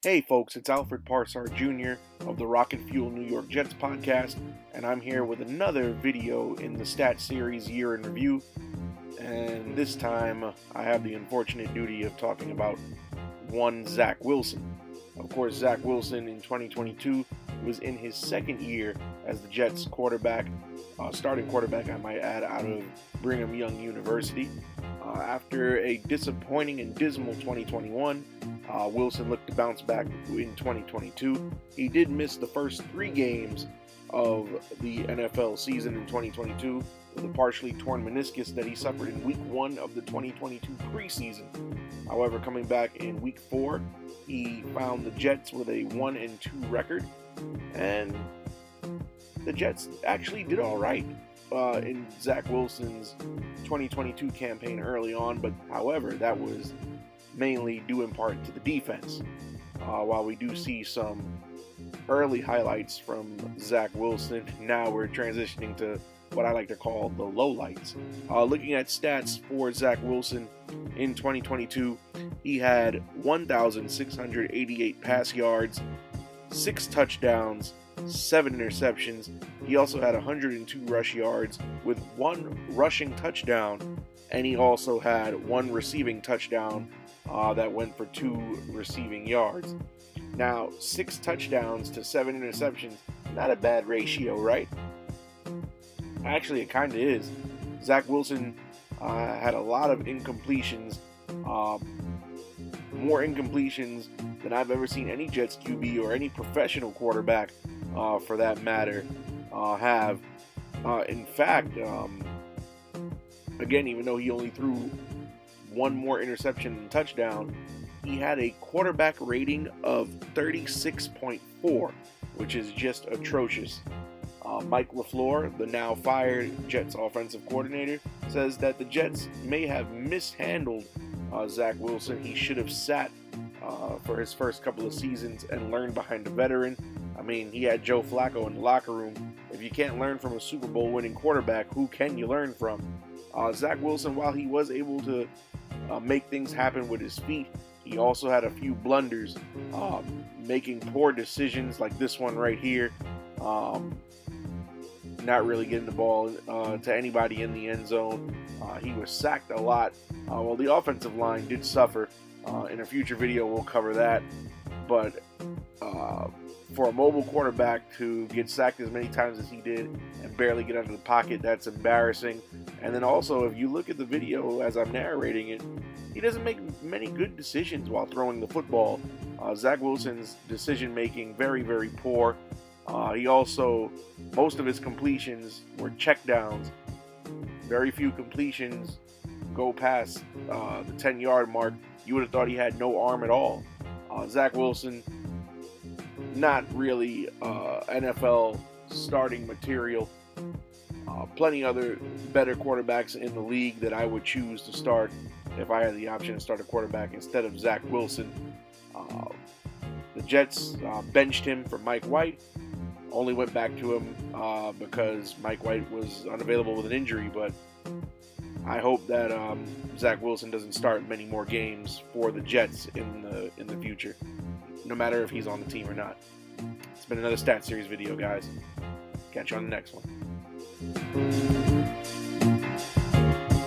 Hey folks, it's Alfred Jr. of the RocketFuel New York Jets podcast, and I'm here with another video in the Stat Series Year in Review. And this time, I have the unfortunate duty of talking about one Zach Wilson. Of course, Zach Wilson in 2022 was in his second year as the Jets quarterback, starting quarterback, I might add, out of Brigham Young University. After a disappointing and dismal 2021, Wilson looked to bounce back in 2022. He did miss the first 3 games of the NFL season in 2022 with a partially torn meniscus that he suffered in Week 1 of the 2022 preseason. However, coming back in Week 4, he found the Jets with a 1-2 record, and the Jets actually did all right in Zach Wilson's 2022 campaign early on, but however, that was mainly due in part to the defense. While we do see some early highlights from Zach Wilson, now we're transitioning to what I like to call the lowlights. Looking at stats for Zach Wilson in 2022, he had 1,688 pass yards, 6 touchdowns, 7 interceptions. He also had 102 rush yards with 1 rushing touchdown, and he also had 1 receiving touchdown that went for 2 receiving yards. Now, 6 touchdowns to 7 interceptions, not a bad ratio, right? Actually, it kind of is. Zach Wilson had a lot of incompletions, more incompletions than I've ever seen any Jets QB or any professional quarterback, for that matter, have. In fact, again, even though he only threw 1 more interception and touchdown, he had a quarterback rating of 36.4, which is just atrocious. Mike LaFleur, the now fired Jets offensive coordinator, says that the Jets may have mishandled Zach Wilson. He should have sat for his first couple of seasons and learned behind a veteran. I mean, he had Joe Flacco in the locker room. If you can't learn from a Super Bowl winning quarterback, who can you learn from? Zach Wilson, while he was able to make things happen with his feet, he also had a few blunders, making poor decisions like this one right here. Not really getting the ball to anybody in the end zone. He was sacked a lot. Well, the offensive line did suffer. In a future video, we'll cover that. But for a mobile quarterback to get sacked as many times as he did and barely get out of the pocket, that's embarrassing. And then also, if you look at the video as I'm narrating it, he doesn't make many good decisions while throwing the football. Zach Wilson's decision making very, very poor. He also, most of his completions were checkdowns. Very few completions go past the 10-yard mark. You would have thought he had no arm at all. Zach Wilson, not really NFL starting material. Plenty other better quarterbacks in the league that I would choose to start if I had the option to start a quarterback instead of Zach Wilson. The Jets benched him for Mike White. Only went back to him because Mike White was unavailable with an injury, but I hope that Zach Wilson doesn't start many more games for the Jets in the future, no matter if he's on the team or not. It's been another Stat Series video, guys. Catch you on the next one.